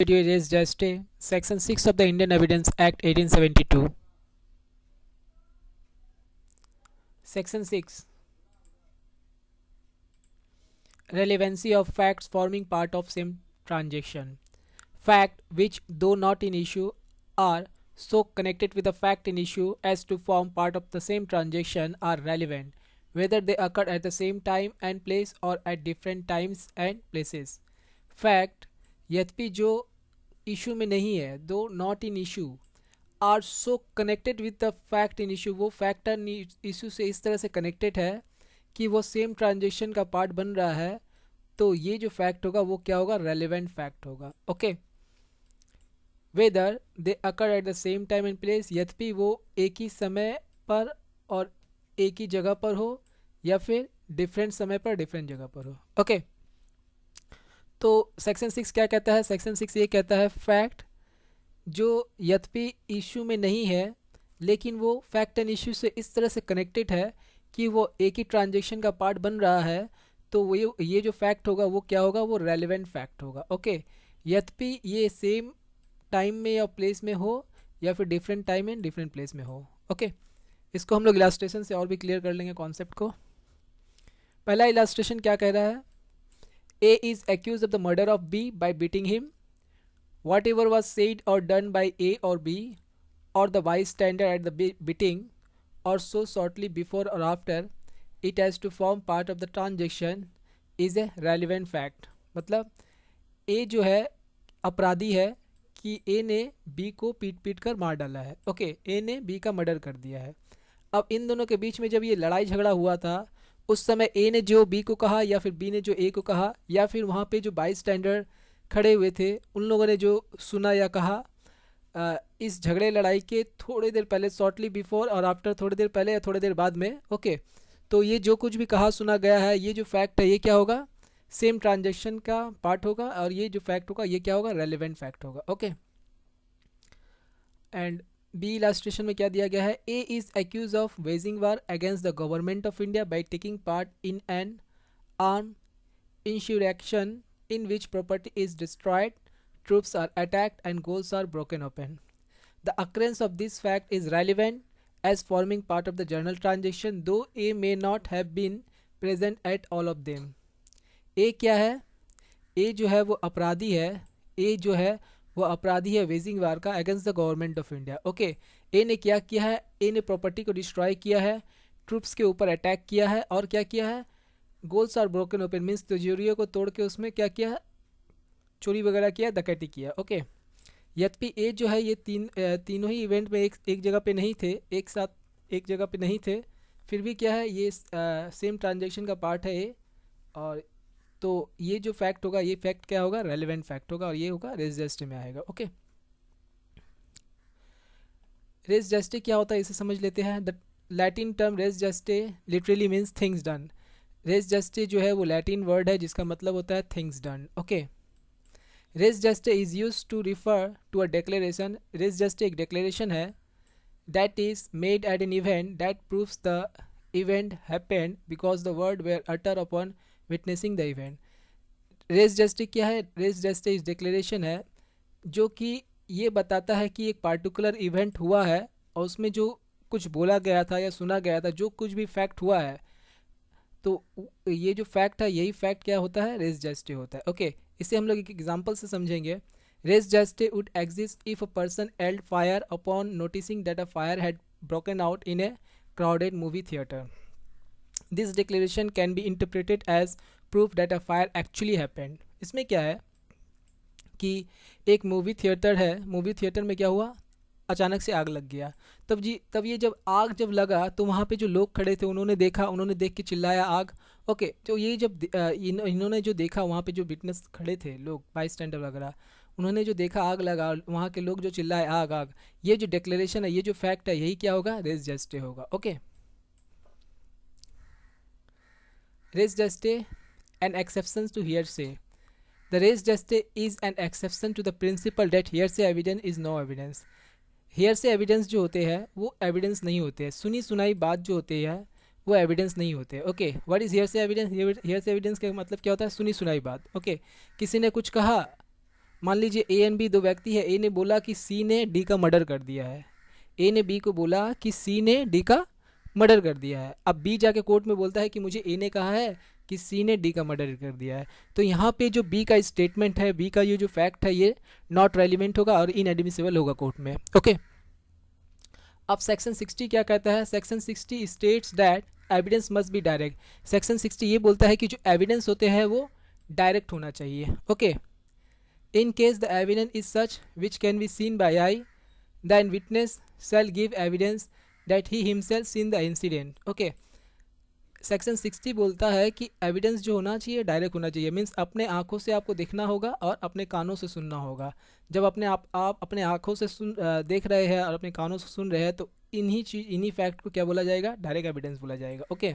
Video is just a Section 6 of the Indian Evidence Act 1872. Section 6. Relevancy of facts forming part of same transaction. Fact which, though not in issue, are so connected with the fact in issue as to form part of the same transaction are relevant, whether they occur at the same time and place or at different times and places. Fact यद्यपि जो issue में नहीं है, दो not in issue, are so connected with the fact in issue, वो factor issue से इस तरह से कनेक्टेड है कि वो सेम ट्रांजेक्शन का पार्ट बन रहा है, तो ये जो फैक्ट होगा वो क्या होगा, रेलिवेंट फैक्ट होगा. Okay, whether they occur at the same time and place, यद्यपि वो एक ही समय पर और एक ही जगह पर हो या फिर डिफरेंट समय पर डिफरेंट जगह पर हो. ओके, तो सेक्शन 6 क्या कहता है? सेक्शन 6 ये कहता है फैक्ट जो यद्यपि इशू में नहीं है लेकिन वो फैक्ट एंड इशू से इस तरह से कनेक्टेड है कि वो एक ही ट्रांजेक्शन का पार्ट बन रहा है, तो वो ये जो फैक्ट होगा वो क्या होगा, वो रेलिवेंट फैक्ट होगा. ओके, यद्यपि ये सेम टाइम में या प्लेस में हो या फिर different time and different place में हो. ओके, इसको हम लोग इलास्ट्रेशन से और भी क्लियर कर लेंगे कॉन्सेप्ट को. पहला इलास्ट्रेशन क्या कह रहा है? A is accused of the murder of B by beating him. Whatever was said or done by A or B or the bystander at the beating or so shortly before or after it has to form part of the transaction is a relevant fact. मतलब A जो है अपराधी है कि A ने B को पीट कर मार डाला है. ओके, A ने B का मर्डर कर दिया है. अब इन दोनों के बीच में जब ये लड़ाई झगड़ा हुआ था उस समय ए ने जो बी को कहा या फिर बी ने जो ए को कहा या फिर वहाँ पे जो बाई स्टैंडर्ड खड़े हुए थे उन लोगों ने जो सुना या कहा इस झगड़े लड़ाई के थोड़ी देर पहले, शॉर्टली बिफोर और आफ्टर, थोड़ी देर पहले या थोड़ी देर बाद में. ओके, तो ये जो कुछ भी कहा सुना गया है, ये जो फैक्ट है ये क्या होगा, सेम ट्रांजेक्शन का पार्ट होगा और ये जो फैक्ट होगा ये क्या होगा, रेलिवेंट फैक्ट होगा. ओके, एंड बी इलास्ट्रेशन में क्या दिया गया है? A is accused of waging war against the Government of India by taking part in an arm insurrection in which property is destroyed, troops are attacked and gaols are broken open. The occurrence of this fact is relevant as forming part of the general transaction though A may not have been present at all of them. A क्या है? ए जो है वो अपराधी है. ए जो है वो अपराधी है वेजिंग वार का against the Government of India. Okay, A ने क्या किया है? ए ने प्रॉपर्टी को डिस्ट्रॉय किया है, ट्रूप्स के ऊपर अटैक किया है और क्या किया है, gaols are broken open means तिजोरियों को तोड़ के उसमें क्या किया है, चोरी वगैरह किया, डकैती किया. ओके, यद्यपि ए जो है ये तीनों ही इवेंट में एक जगह पे नहीं थे, एक साथ एक जगह पे नहीं थे, फिर भी क्या है ये सेम ट्रांजेक्शन का पार्ट है ए, और तो ये जो फैक्ट होगा ये फैक्ट क्या होगा, रेलिवेंट फैक्ट होगा और ये होगा रेस जस्टे में आएगा. ओके, रेस जस्टे क्या होता है इसे समझ लेते हैं. The Latin term res gestae literally means things done. Res gestae जो है वो लैटिन वर्ड है जिसका मतलब होता है things done. Okay, res gestae is use to refer to a declaration. Res gestae एक डिक्लेरेशन है that is made at an event that proves the event happened because the word were utter upon witnessing the event. Res gestae क्या है? Race justice declaration है जो कि ये बताता है कि एक पार्टिकुलर इवेंट हुआ है और उसमें जो कुछ बोला गया था या सुना गया था, जो कुछ भी फैक्ट हुआ है, तो ये जो फैक्ट है यही फैक्ट क्या होता है, रेस जस्टिस होता है. ओके, इसे हम लोग एक एग्जांपल से समझेंगे. Res gestae would exist if a person yelled fire upon noticing that a fire had broken out in a crowded movie theatre. This declaration can be interpreted as proof that a fire actually happened. इसमें क्या है कि एक movie theatre है, movie theatre में क्या हुआ, अचानक से आग लग गया. तब ये जब आग लगा तो वहाँ पे जो लोग खड़े थे उन्होंने देखा, उन्होंने देख के चिल्लाया आग. ओके, तो ये जब इन्होंने जो देखा, वहाँ पे जो विटनेस खड़े थे लोग, बाई स्टैंडर वगैरह, उन्होंने जो देखा आग लगा, वहाँ के लोग जो चिल्लाए आग आग, ये जो डिक्लेरेशन है, ये जो फैक्ट है, यही क्या होगा, रेस जस्टे होगा. Okay, res gestae an exception to hearsay. The res geste is an exception to the principle that hearsay evidence is no evidence. hearsay evidence जो होते हैं वो evidence नहीं होते हैं, सुनी सुनाई बात जो होती है वो evidence नहीं होते. Okay, what is hearsay evidence? hearsay evidence का मतलब क्या होता है, सुनी सुनाई बात. ओके, किसी ने कुछ कहा मान लीजिए ए एंड बी दो व्यक्ति है, ए ने बोला कि सी ने डी का मर्डर कर दिया है, ए ने बी को बोला कि सी ने डी का मर्डर कर दिया है। अब बी जाके कोर्ट में बोलता है कि मुझे ए ने कहा है कि सी ने डी का मर्डर कर दिया है, तो यहाँ पे जो बी का स्टेटमेंट है, बी का ये जो फैक्ट है, ये नॉट रेलिवेंट होगा और इनएडमिसिबल होगा कोर्ट में। ओके, अब सेक्शन 60 क्या कहता है? Section 60 states that evidence must be direct. Section 60 ये बोलता है कि जो एविडेंस होते हैं वो डायरेक्ट होना चाहिए। Okay, in case the evidence is such which can be seen by eye, then witness shall give evidence that he himself seen the incident। Okay, section 60 बोलता है कि एविडेंस जो होना चाहिए डायरेक्ट होना चाहिए, मीन्स अपने आंखों से आपको देखना होगा और अपने कानों से सुनना होगा। जब आप अपने आंखों से देख रहे हैं और अपने कानों से सुन रहे हैं तो इन्हीं फैक्ट को क्या बोला जाएगा? डायरेक्ट एविडेंस बोला जाएगा। ओके,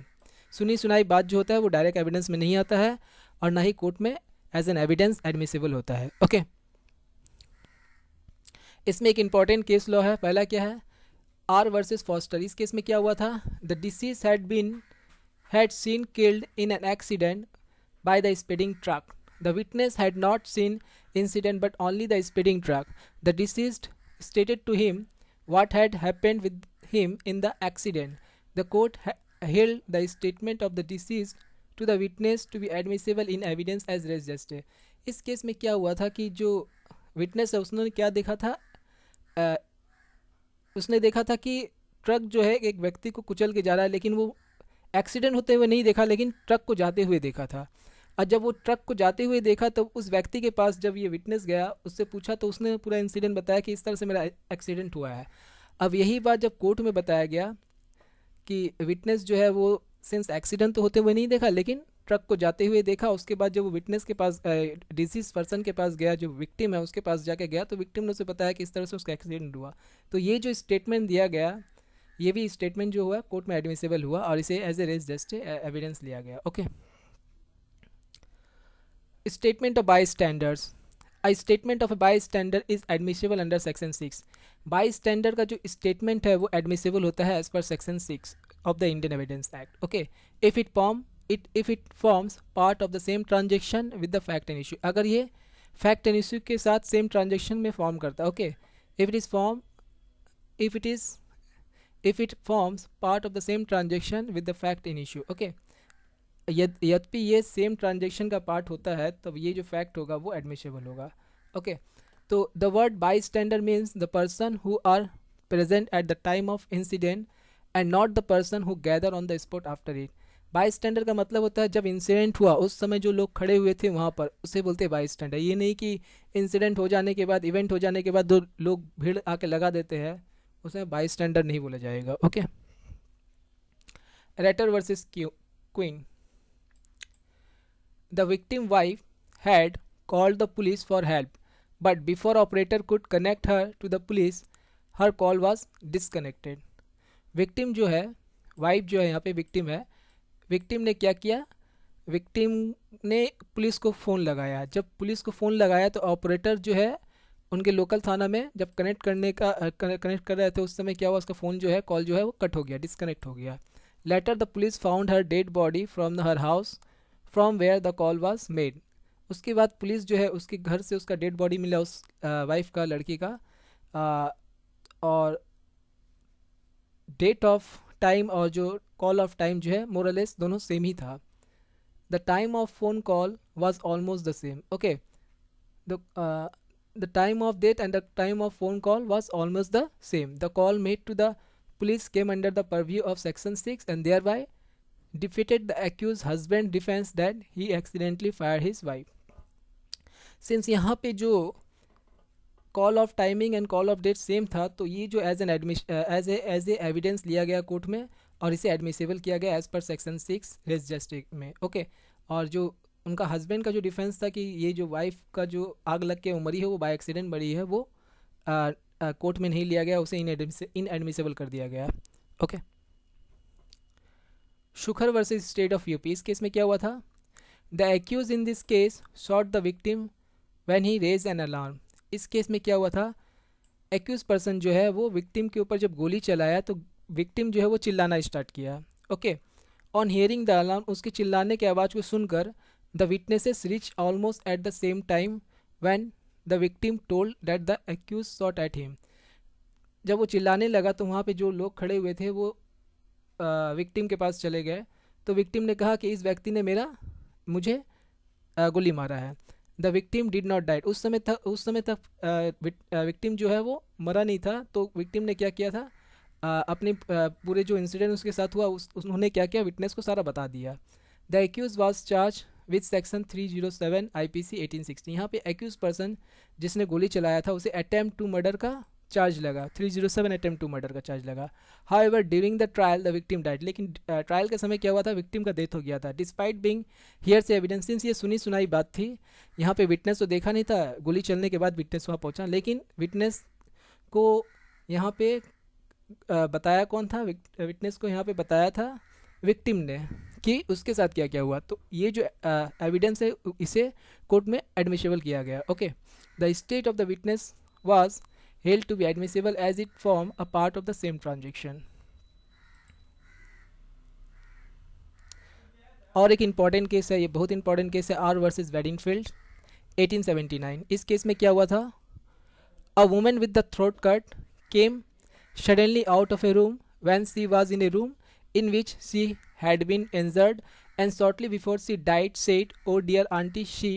सुनी सुनाई बात जो होता है वो डायरेक्ट एविडेंस में नहीं आता है और ना ही कोर्ट में एज एन एविडेंस एडमिसिबल होता है। ओके, इसमें एक इंपॉर्टेंट केस लॉ है। पहला क्या है? R versus foster. इस केस में क्या हुआ था? The disease had seen killed in an accident by the speeding truck. The witness had not seen incident but only the speeding truck. The deceased stated to him what had happened with him in the accident. The court held the statement of the deceased to the witness to be admissible in evidence as res gestae. इस case में क्या हुआ था कि जो witness है उसने क्या देखा था? उसने देखा था कि ट्रक जो है एक व्यक्ति को कुचल के जा रहा है, लेकिन वो एक्सीडेंट होते हुए नहीं देखा, लेकिन ट्रक को जाते हुए देखा था। और जब वो ट्रक को जाते हुए देखा तो उस व्यक्ति के पास जब ये विटनेस गया, उससे पूछा तो उसने पूरा इंसिडेंट बताया कि इस तरह से मेरा एक्सीडेंट हुआ है। अब यही बात जब कोर्ट में बताया गया कि विटनेस जो है वो सिंस एक्सीडेंट तो होते हुए नहीं देखा लेकिन ट्रक को जाते हुए देखा, उसके बाद जब वो विटनेस के पास डिसीज पर्सन के पास गया, जो विक्टिम है उसके पास जाके गया, तो विक्टिम ने उसे बताया कि इस तरह से उसका एक्सीडेंट हुआ। तो ये जो स्टेटमेंट दिया गया, ये भी स्टेटमेंट जो हुआ कोर्ट में एडमिसिबल हुआ और इसे as a res gestae evidence लिया गया। Okay, statement of bystanders. A statement of a bystander is admissible under section 6। Bystander का जो स्टेटमेंट है वो एडमिसिबल होता है as per section 6 of the Indian evidence act. Okay, if it forms part of the same transaction with the fact and issue. अगर ये fact and issue के साथ सेम ट्रांजेक्शन में फॉर्म करता है। Okay, if it forms part of the same transaction with the fact in issue। okay, यद्यपि ये same transaction का पार्ट होता है तब ये जो फैक्ट होगा वो एडमिसिबल होगा। ओके, तो the word bystander means the person who are present at the time of incident and not the person who gather on the spot after it. Bystander का मतलब होता है जब incident हुआ उस समय जो लोग खड़े हुए थे वहाँ पर, उसे बोलते हैं बाई स्टैंडर। ये नहीं कि इंसिडेंट हो जाने के बाद, इवेंट हो जाने के बाद दो लोग भीड़ आके लगा देते हैं, उसमें बाई स्टैंडर नहीं बोला जाएगा। Okay, Ratten versus queen. The victim wife had called the police for help but before operator could connect her to the police her call was disconnected. Victim जो है, वाइफ जो है यहाँ पे विक्टिम है, विक्टिम ने क्या किया? विक्टिम ने पुलिस को फ़ोन लगाया। जब पुलिस को फ़ोन लगाया तो ऑपरेटर जो है उनके लोकल थाना में जब कनेक्ट कर रहे थे उस समय क्या हुआ? उसका फ़ोन जो है, कॉल जो है वो कट हो गया, डिसकनेक्ट हो गया। Later the police found her dead body from her house from where the call was made. उसके बाद पुलिस जो है उसके घर से उसका डेड बॉडी मिला, उस वाइफ का, लड़की का, और डेट ऑफ टाइम और जो कॉल ऑफ टाइम जो है मोरलेस दोनों सेम ही था। The time of phone call was almost the same. Okay, the time of date and the time of phone call was almost the same. The call made to the police came under the purview of section 6 and thereby defeated the accused husband defense that he accidentally fired his wife। Since यहाँ पे जो call of timing and call of date same था तो ये जो as a evidence लिया गया court में और इसे एडमिसिबल किया गया as per section 6 res gestae में। ओके, और जो उनका हस्बैंड का जो डिफेंस था कि ये जो वाइफ का जो आग लग के मरी है वो बाय एक्सीडेंट मरी है, वो कोर्ट में नहीं लिया गया, उसे इनएडमिसिबल कर दिया गया। Okay, Sukhar versus state of UP. इस केस में क्या हुआ था? The accused in this case shot the victim when he raise an alarm. इस केस में क्या हुआ था? एक्यूज पर्सन जो है वो विक्टिम के ऊपर जब गोली चलाया तो विक्टिम जो है वो चिल्लाना स्टार्ट किया। Okay, on hearing the alarm, उसके चिल्लाने की आवाज़ को सुनकर the witnesses reached almost at the same time when the victim told that the accused shot at him. जब वो चिल्लाने लगा तो वहाँ पे जो लोग खड़े हुए थे वो विक्टिम के पास चले गए। तो विक्टिम ने कहा कि इस व्यक्ति ने मुझे गोली मारा है। The victim did not died. उस समय तक विक्टिम जो है वो मरा नहीं था। तो विक्टिम ने क्या किया था, अपने पूरे जो इंसिडेंट उसके साथ हुआ उन्होंने क्या किया, विटनेस को सारा बता दिया। The accused was charge with section 307 IPC 1860। यहाँ पे एक्यूज पर्सन जिसने गोली चलाया था उसे अटेम्प्ट टू मर्डर का चार्ज लगा, 307 अटेम्प्ट टू मर्डर का चार्ज लगा। However during the trial the victim died. लेकिन ट्रायल के समय क्या हुआ था, विक्टिम का डेथ हो गया था। डिस्पाइट बिंग हियर से एविडेंस, सिंस ये सुनी सुनाई बात थी, यहाँ पे विटनेस तो देखा नहीं था, गोली चलने के बाद विटनेस वहाँ पहुँचा, लेकिन विटनेस को यहाँ पे बताया कौन था, विटनेस को यहाँ पे बताया था विक्टिम ने कि उसके साथ क्या क्या हुआ। तो ये जो एविडेंस है इसे कोर्ट में एडमिसिबल किया गया। Okay, the state of the witness was held to be admissible as it form a part of the same transaction। और एक इंपॉर्टेंट केस है, ये बहुत इंपॉर्टेंट केस है, आर वर्सेस वेडिंगफील्ड 1879। इस केस में क्या हुआ था, a woman with the throat cut came suddenly out of a room when she was in a room in which she had been injured and shortly before she died said, oh dear auntie, she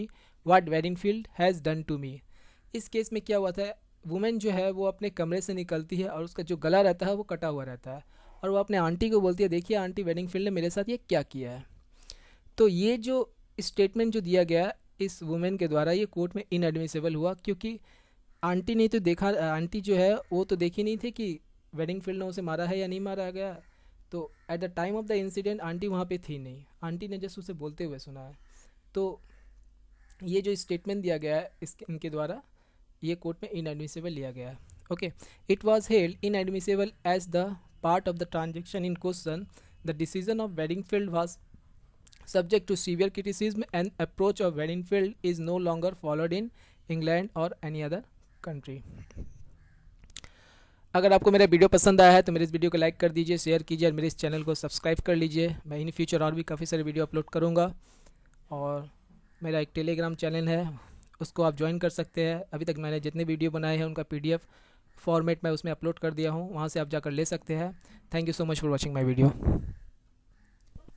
what Weddingfield has done to me। इस case में क्या हुआ था, women जो है वो अपने कमरे से निकलती है और उसका जो गला रहता है वो कटा हुआ रहता है और वो अपने आंटी को बोलती है, देखिए आंटी, वेडिंगफील्ड ने मेरे साथ ये क्या किया है। तो ये जो स्टेटमेंट जो दिया गया इस वुमेन के द्वारा ये कोर्ट में इनएडमिसिबल हुआ, क्योंकि आंटी ने तो देखा, आंटी जो है वो तो देखी नहीं थी कि वेडिंगफील्ड ने उसे मारा है या नहीं मारा गया। तो eight the time of the incident aunty वहाँ पे थी नहीं, आंटी ने जस्ट उसे बोलते हुए सुना है। तो ये जो स्टेटमेंट दिया गया है इनके द्वारा ये कोर्ट में इनएडमिसिबल लिया गया। Okay, it was held inadmissible as the part of the transaction in question. The decision of Bedingfield was subject to severe criticism and approach of Weddingfield is no longer followed in England or any other country। अगर आपको मेरा video पसंद आया है तो मेरे इस video को लाइक कर दीजिए, शेयर कीजिए और मेरे इस चैनल को सब्सक्राइब कर लीजिए। मैं इन फ्यूचर और भी काफ़ी सारे वीडियो अपलोड करूँगा और मेरा एक टेलीग्राम चैनल है, उसको आप ज्वाइन कर सकते हैं। अभी तक मैंने जितने वीडियो बनाए हैं उनका PDF फॉर्मेट में उसमें अपलोड कर दिया हूँ, वहाँ से आप जाकर ले सकते हैं। Thank you so much for watching my video.